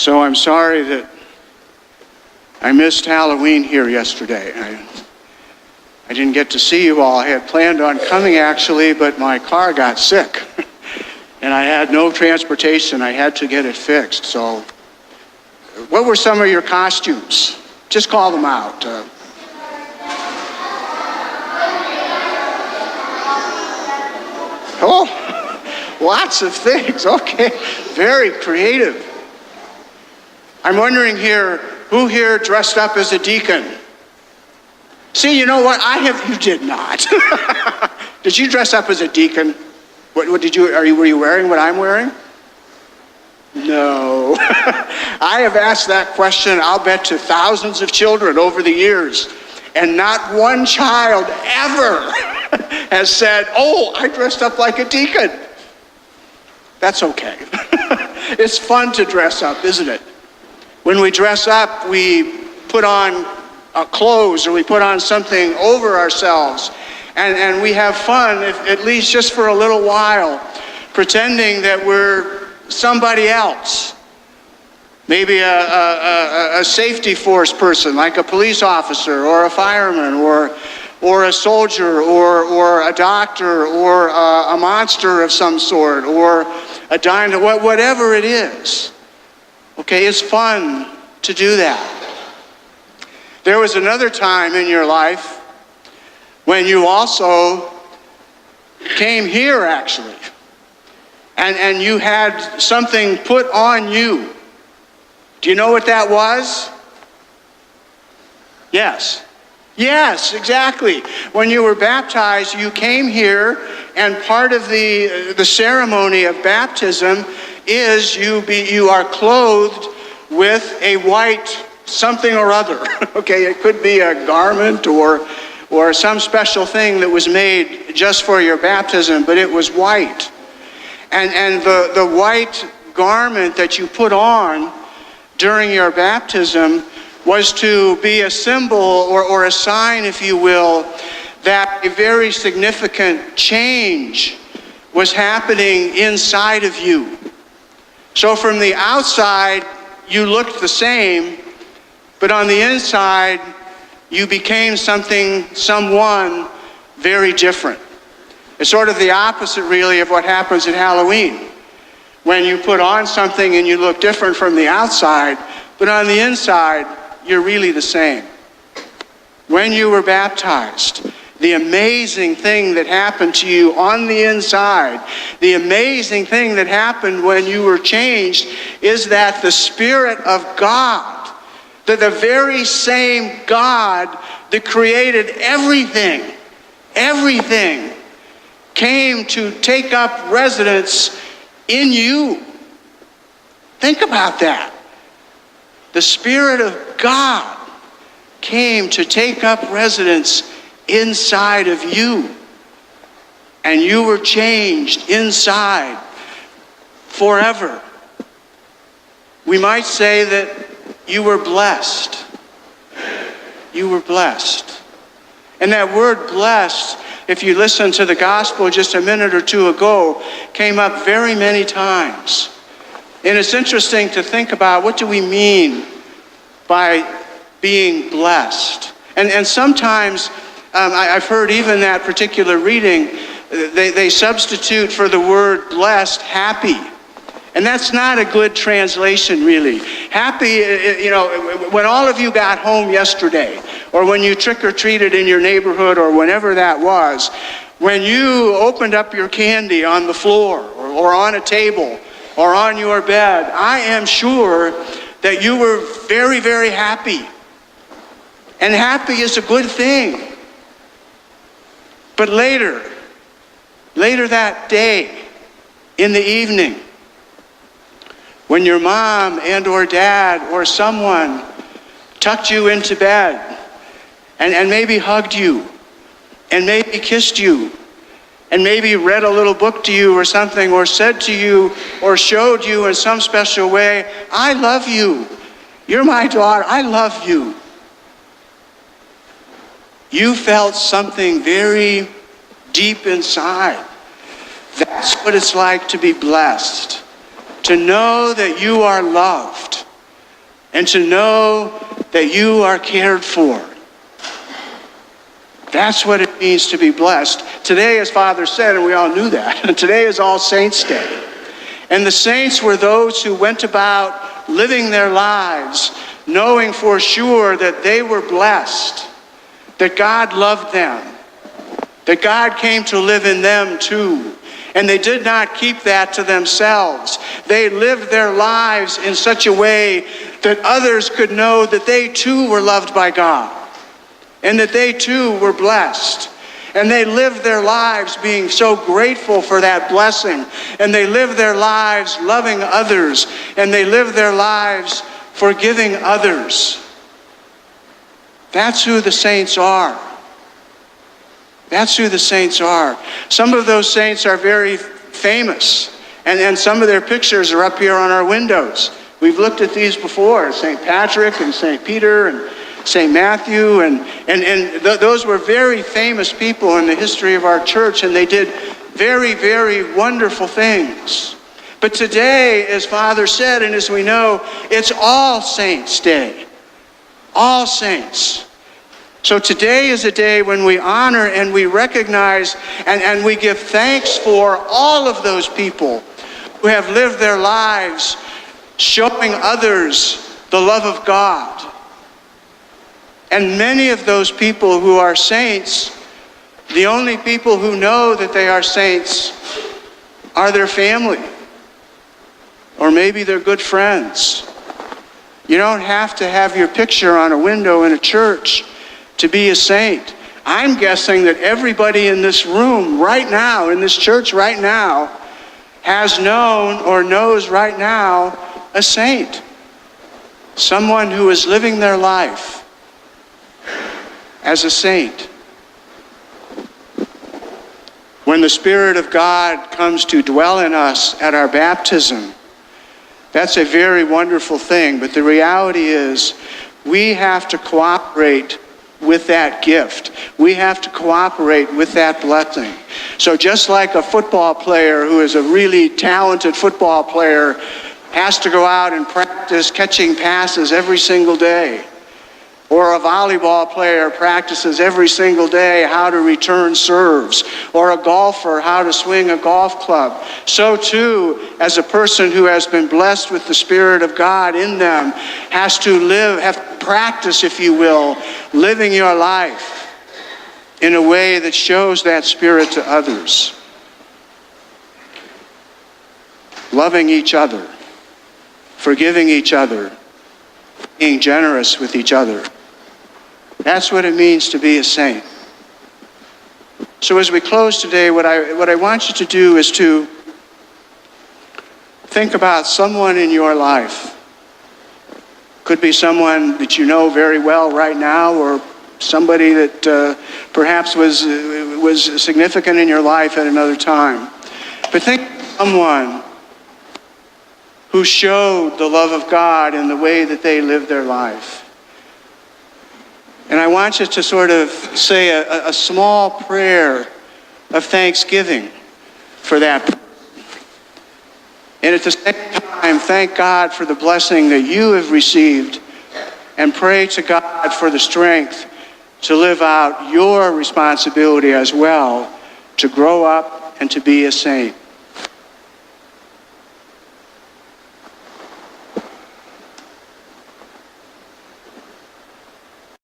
So I'm sorry that I missed Halloween here yesterday. I didn't get to see you all. I had planned on coming actually, but my car got sick and I had no transportation. I had to get it fixed. So what were some of your costumes? Just call them out. Oh, lots of things. Okay, very creative. I'm wondering here, who here dressed up as a deacon? See, you know what? You did not. Did you dress up as a deacon? What did you? Were you wearing what I'm wearing? No. I have asked that question, I'll bet, to thousands of children over the years, and not one child ever has said, "Oh, I dressed up like a deacon." That's okay. It's fun to dress up, isn't it? When we dress up, we put on clothes, or we put on something over ourselves, and we have fun, at least just for a little while, pretending that we're somebody else. Maybe a safety force person, like a police officer or a fireman or a soldier or a doctor or a monster of some sort or a dinosaur, whatever it is. Okay, it's fun to do that. There was another time in your life when you also came here, actually, and you had something put on you. Do you know what that was? Yes. Yes, exactly. When you were baptized, you came here, and part of the ceremony of baptism is you are clothed with a white something or other. Okay, it could be a garment or some special thing that was made just for your baptism, but it was white. And the white garment that you put on during your baptism was to be a symbol or a sign, if you will, that a very significant change was happening inside of you. So from the outside, you looked the same, but on the inside, you became someone very different. It's sort of the opposite, really, of what happens at Halloween. When you put on something and you look different from the outside, but on the inside, you're really the same. When you were baptized, the amazing thing that happened to you on the inside, the amazing thing that happened when you were changed, is that the Spirit of God, the very same God that created everything, came to take up residence in you. Think about that. The Spirit of God came to take up residence inside of you. And you were changed inside forever. We might say that you were blessed. You were blessed. And that word blessed, if you listen to the gospel just a minute or two ago, came up very many times. And it's interesting to think about, what do we mean by being blessed? And sometimes, I've heard even that particular reading, they substitute for the word blessed, happy. And that's not a good translation, really. Happy, when all of you got home yesterday, or when you trick-or-treated in your neighborhood, or whenever that was, when you opened up your candy on the floor, or on a table, or on your bed, I am sure that you were very, very happy. And happy is a good thing. But later that day, in the evening, when your mom and or dad or someone tucked you into bed and maybe hugged you and maybe kissed you and maybe read a little book to you or something, or said to you or showed you in some special way, "I love you. You're my daughter. I love you." You felt something very deep inside. That's what it's like to be blessed. To know that you are loved. and to know that you are cared for. That's what it means to be blessed. Today, as Father said, and we all knew that, today is All Saints' Day. And the saints were those who went about living their lives, knowing for sure that they were blessed, that God loved them, that God came to live in them too. And they did not keep that to themselves. They lived their lives in such a way that others could know that they too were loved by God and that they too were blessed. And they lived their lives being so grateful for that blessing. And they lived their lives loving others. And they lived their lives forgiving others. That's who the saints are. That's who the saints are. Some of those saints are very famous, and some of their pictures are up here on our windows. We've looked at these before, St. Patrick and St. Peter and St. Matthew, and those were very famous people in the history of our church, and they did very, very wonderful things. But today, as Father said, and as we know, it's All Saints' Day. All saints. So today is a day when we honor and we recognize and we give thanks for all of those people who have lived their lives showing others the love of God. And many of those people who are saints, the only people who know that they are saints are their family, or maybe their good friends. You don't have to have your picture on a window in a church to be a saint. I'm guessing that everybody in this room right now, in this church right now, has known or knows right now a saint. Someone who is living their life as a saint. When the Spirit of God comes to dwell in us at our baptism, that's a very wonderful thing. But the reality is we have to cooperate with that gift. We have to cooperate with that blessing. So just like a football player who is a really talented football player has to go out and practice catching passes every single day, or a volleyball player practices every single day how to return serves, or a golfer how to swing a golf club, so too, as a person who has been blessed with the Spirit of God in them, have to practice, if you will, living your life in a way that shows that Spirit to others. Loving each other, forgiving each other, being generous with each other. That's what it means to be a saint. So as we close today, what I want you to do is to think about someone in your life. Could be someone that you know very well right now, or somebody that perhaps was significant in your life at another time. But think of someone who showed the love of God in the way that they lived their life. And I want you to sort of say a small prayer of thanksgiving for that person. And at the same time, thank God for the blessing that you have received, and pray to God for the strength to live out your responsibility as well, to grow up and to be a saint.